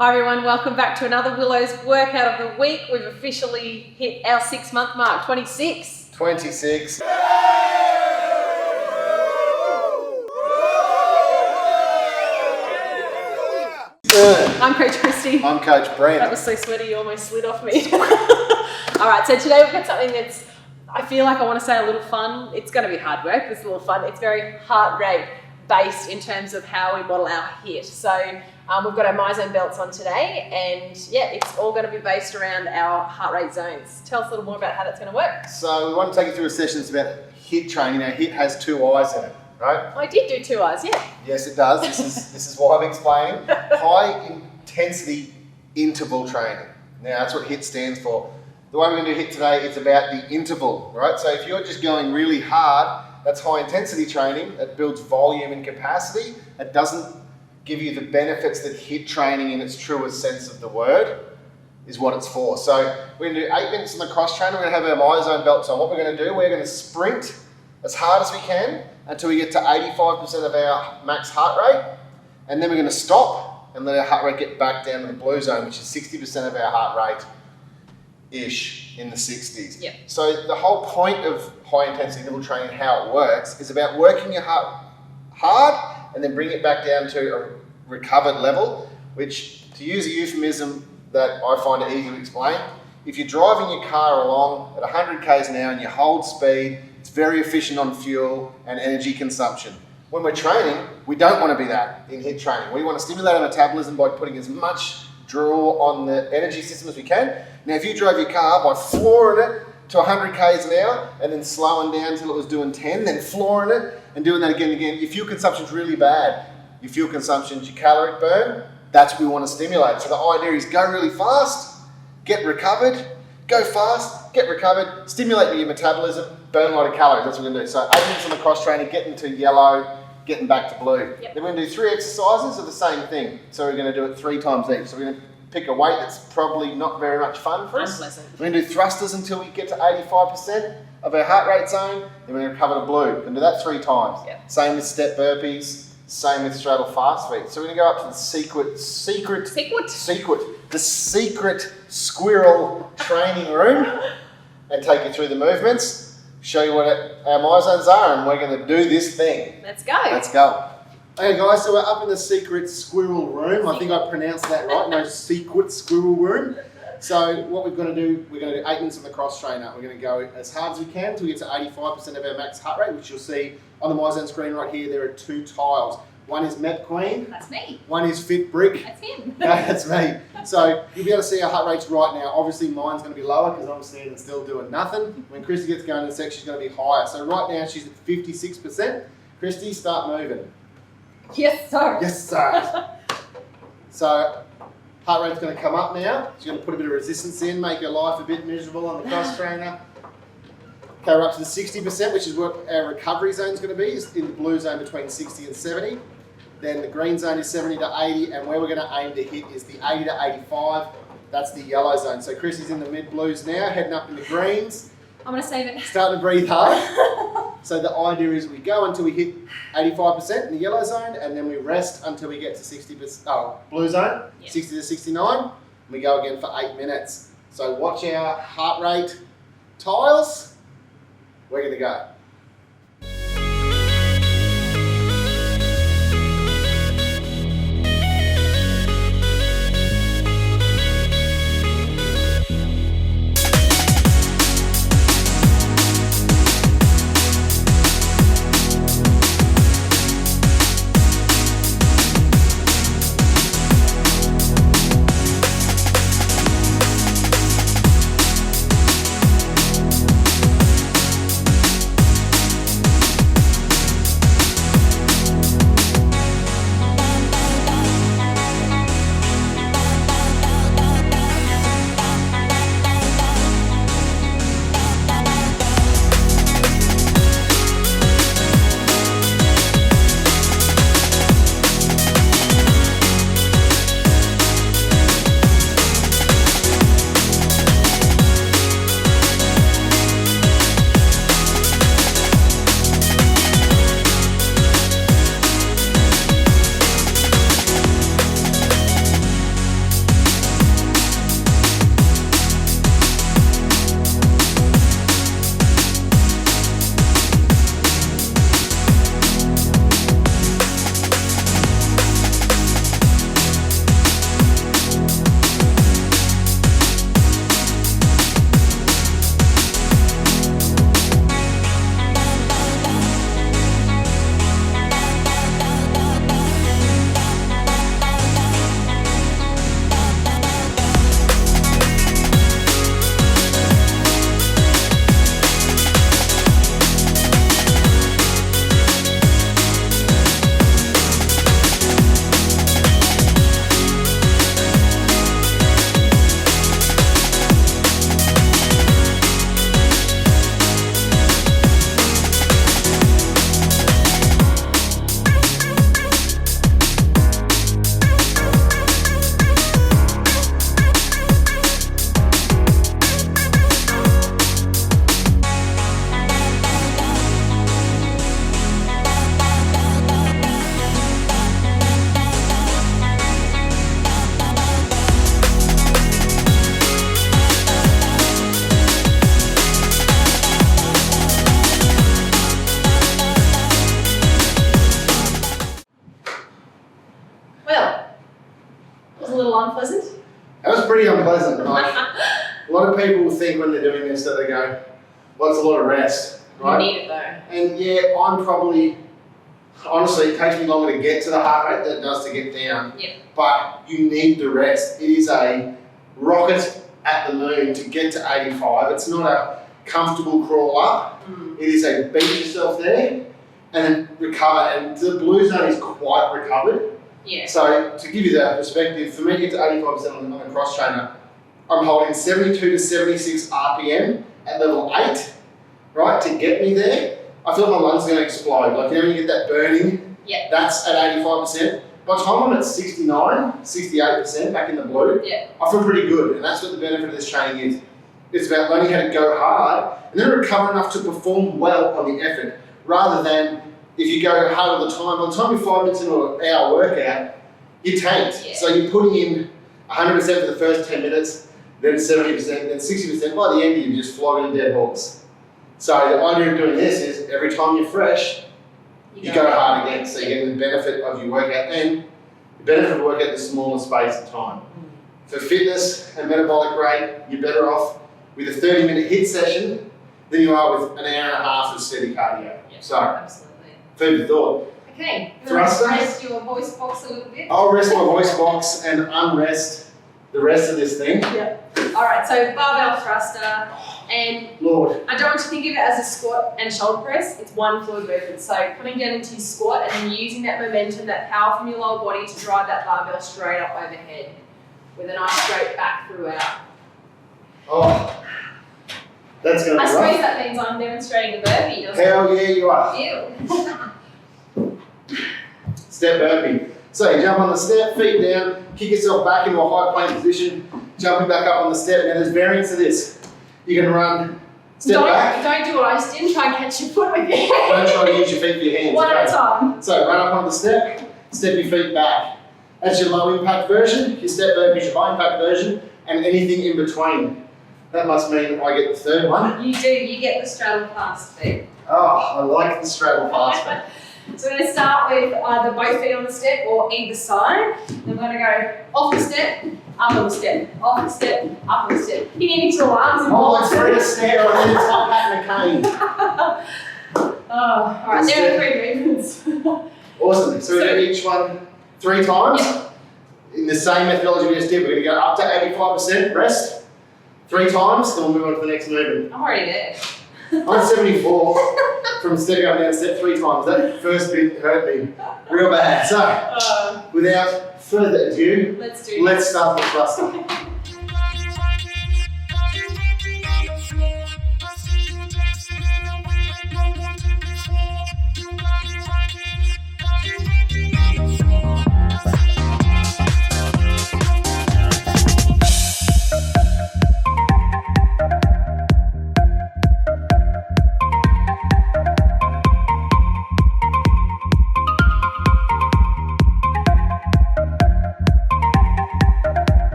Hi everyone, welcome back to another Willow's workout of the week. We've officially hit our 6-month mark, 26. 26. I'm Coach Christy. I'm Coach Brent. That was so sweaty, you almost slid off me. Alright, so today we've got something that's, I feel like I want to say a little fun. It's going to be hard work, but it's a little fun. It's very heart rate based in terms of how we model our HIIT. So we've got our MyZone belts on today, and yeah, it's all going to be based around our heart rate zones. Tell us a little more about how that's going to work. So we want to take you through a session that's about HIIT training. Now HIIT has 2 eyes in it, right? I did do 2 eyes, yeah. Yes, it does. This is why I'm explaining. High intensity interval training. Now that's what HIIT stands for. The way we're going to do HIIT today is about the interval, right? So if you're just going really hard, that's high intensity training. It builds volume and capacity. It doesn't give you the benefits that HIIT training in its truest sense of the word is what it's for. So we're going to do 8 minutes on the cross trainer. We're going to have our MyZone belts on. What we're going to do, we're going to sprint as hard as we can until we get to 85% of our max heart rate. And then we're going to stop and let our heart rate get back down to the blue zone, which is 60% of our heart rate-ish in the 60s. Yep. So the whole point of high intensity interval training, how it works, is about working your heart hard and then bring it back down to a recovered level, which, to use a euphemism that I find it easy to explain, if you're driving your car along at 100 k's an hour and you hold speed, it's very efficient on fuel and energy consumption. When we're training, we don't want to be that in HIIT training. We want to stimulate our metabolism by putting as much draw on the energy system as we can. Now, if you drove your car by flooring it to 100 k's an hour and then slowing down until it was doing 10, then flooring it and doing that again and again, your fuel consumption's really bad. Your fuel consumption's your caloric burn. That's what we want to stimulate. So the idea is go really fast, get recovered, go fast, get recovered, stimulate your metabolism, burn a lot of calories. That's what we're going to do. So 8 minutes on the cross trainer, getting to yellow, getting back to blue. Yep. Then we're going to do 3 exercises of the same thing. So we're going to do it 3 times each. So we're going to pick a weight that's probably not very much fun for us. Unpleasant. We're going to do thrusters until we get to 85% of our heart rate zone. Then we're going to recover to blue. We're going to do that 3 times. Yep. Same with step burpees. Same with straddle fast feet. So we're going to go up to the secret squirrel training room and take you through the movements, show you what our MyZones are, and we're going to do this thing. Let's go. Let's go. Okay guys, so we're up in the secret squirrel room. I think I pronounced that right. No, secret squirrel room. So what we're going to do, we're going to do 8 minutes on the cross trainer. We're going to go as hard as we can until we get to 85% of our max heart rate, which you'll see on the MyZone screen right here. There are 2 tiles. One is Mep Queen. That's me. One is Fit Brick. That's him. That's me. So you'll be able to see our heart rates right now. Obviously mine's going to be lower because I'm standing still doing nothing. When Christy gets going in the section, she's going to be higher. So right now she's at 56%. Christy, start moving. Yes, sir. Yes, sir. So heart rate's going to come up now. She's going to put a bit of resistance in, make her life a bit miserable on the cross trainer. Okay, we're up to the 60%, which is what our recovery zone is going to be, is in the blue zone between 60 and 70. Then the green zone is 70 to 80, and where we're going to aim to hit is the 80 to 85. That's the yellow zone. So Chrissy's in the mid blues now, heading up in the greens. I'm going to save it. Starting to breathe hard. So the idea is we go until we hit 85% in the yellow zone, and then we rest until we get to 60%, blue zone, Yeah. 60 to 69. And we go again for 8 minutes. So watch our heart rate tiles. We're going to go. unpleasant? That was pretty unpleasant. Like, a lot of people think when they're doing this that they go, well, it's a lot of rest, right? You need it though. And yeah, I'm probably, honestly, it takes me longer to get to the heart rate than it does to get down. Yep. But you need the rest. It is a rocket at the moon to get to 85. It's not a comfortable crawl up. It is a beat yourself there and then recover. And the blue zone is quite recovered. Yeah. So to give you that perspective, for me to get to 85% on a cross trainer, I'm holding 72 to 76 RPM at level 8, right, to get me there. I feel like my lungs are going to explode. Like, you know, when you get that burning, Yeah. that's at 85%. By the time I'm at 69, 68% back in the blue, Yeah. I feel pretty good. And that's what the benefit of this training is. It's about learning how to go hard and then recover enough to perform well on the effort, rather than if you go hard all the time. By the time you're 5 minutes into an hour workout, you're tanked. Yeah. So you're putting in 100% for the first 10 minutes, then 70%, then 60%. By the end, you're just flogging a dead horse. So the idea of doing this is every time you're fresh, you go hard again. So you're getting the benefit of your workout, and the benefit of workout in the smaller space of time. For fitness and metabolic rate, you're better off with a 30-minute HIIT session than you are with an hour and a half of steady cardio. Yeah. So, Absolutely. food for thought. Okay. Thruster. Rest your voice box a little bit. I'll rest my voice box and unrest the rest of this thing. All right. So barbell thruster, and Lord. I don't want you to think of it as a squat and shoulder press. It's one fluid movement. So coming down into your squat and then using that momentum, that power from your lower body to drive that barbell straight up overhead with a nice straight back throughout. Oh, that's going to I be suppose rough. that means I'm demonstrating a burpee, doesn't it? Hell yeah, you are. Ew. Step burpee. So you jump on the step, feet down, kick yourself back into a high plank position, jumping back up on the step. Now there's variants to this. You can run, step back. Don't do what I didn't try and catch your foot with your Don't hand. try to use your feet for your hands. One at a okay? time. So run up on the step, step your feet back. That's your low impact version. Your step burpee is your high impact version, and anything in between. That must mean I get the third one. You do. You get the straddle fast feet. Oh, I like the straddle fast one. So we're going to start with either both feet on the step or either side. Then we're going to go off the step, up on the step, off the step, up on the step. You need to arms and Oh, it's Fred Astaire and then it's Top Hat McCain. Oh, all right. There are 3 movements. Awesome. So we're going to do each one 3 times. Yep. In the same methodology we just did, we're going to go up to 85% rest 3 times, then we'll move on to the next movement. I'm already there. I'm 74 from stepping up and down step 3 times. That first bit hurt me real bad. So, without further ado, Let's do let's start the thruster.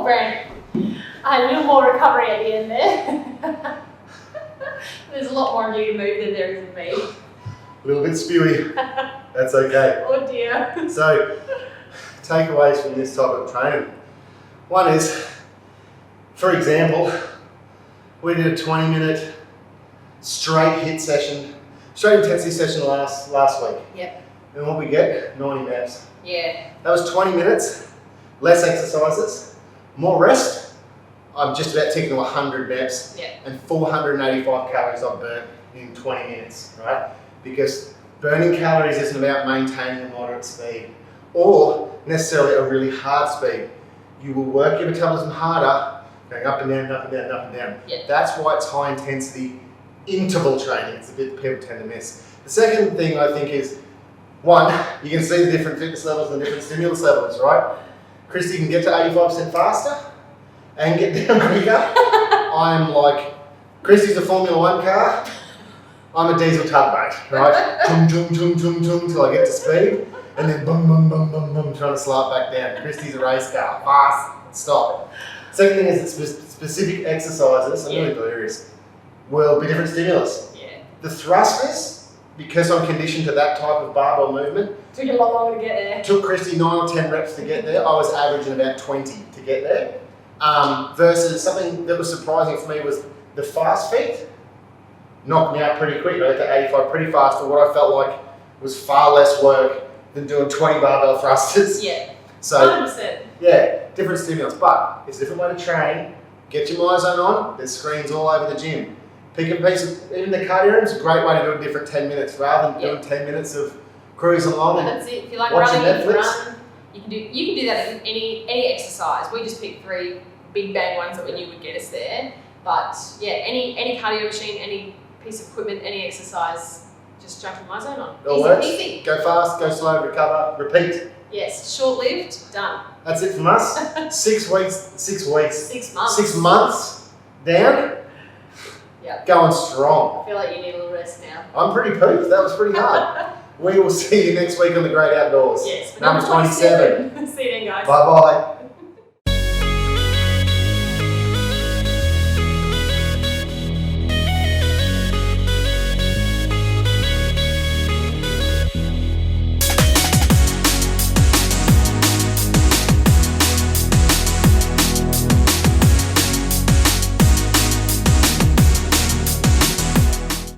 Brandon. I had a little more recovery at the end there. There's a lot more of you to move than there is of me. A little bit spewy. That's okay. Oh dear. So, takeaways from this type of training. One is, for example, we did a 20-minute straight HIIT session, straight intensity session last week. Yep. And what we get? 90 reps. Yeah. That was 20 minutes, less exercises, more rest. I'm just about ticking to 100 reps and 485 calories I've burnt in 20 minutes, right? Because burning calories isn't about maintaining a moderate speed or necessarily a really hard speed. You will work your metabolism harder, going up and down, up and down, up and down. Yeah. That's why it's high intensity interval training. It's a bit people tend to miss. The second thing I think is, one, you can see the different fitness levels and different stimulus levels, right? Christy can get to 85% faster and get down quicker. I'm like, Christy's a Formula 1 car, I'm a diesel tugboat, right? Chum, chum, chum, chum, chum, till I get to speed, and then boom, boom, boom, boom, boom, trying to slow it back down. Christy's a race car, fast, stop. Second thing is that specific exercises, I'm really delirious, will be different stimulus. Yeah. The thrusters, because I'm conditioned to that type of barbell movement, Took you a lot longer to get there. took Christy 9 or 10 reps to get there. I was averaging about 20 to get there. Versus something that was surprising for me was the fast feet knocked me out pretty quick. I got to 85 pretty fast for what I felt like was far less work than doing 20 barbell thrusters. Yeah. So 100%. yeah, different stimulus, but it's a different way to train. Get your MyZone on. There's screens all over the gym. Pick a piece of, even the cardio room is a great way to do a different 10 minutes rather than doing 10 minutes of cruising along. And that's it. If you like watching running, you can Netflix. run. You can do that in any exercise. We just picked 3 big bang ones that we knew would get us there. But yeah, any cardio machine, any piece of equipment, any exercise, just jump in MyZone on. It all works. Easy. Go fast, go slow, recover, repeat. Yes, short-lived, done. That's it from us. 6 weeks, 6 weeks, 6 months. 6 months down, Yep. going strong. I feel like you need a little rest now. I'm pretty pooped. That was pretty hard. We will see you next week on the Great Outdoors. Yes, for Number 27. See you then, guys. Bye bye.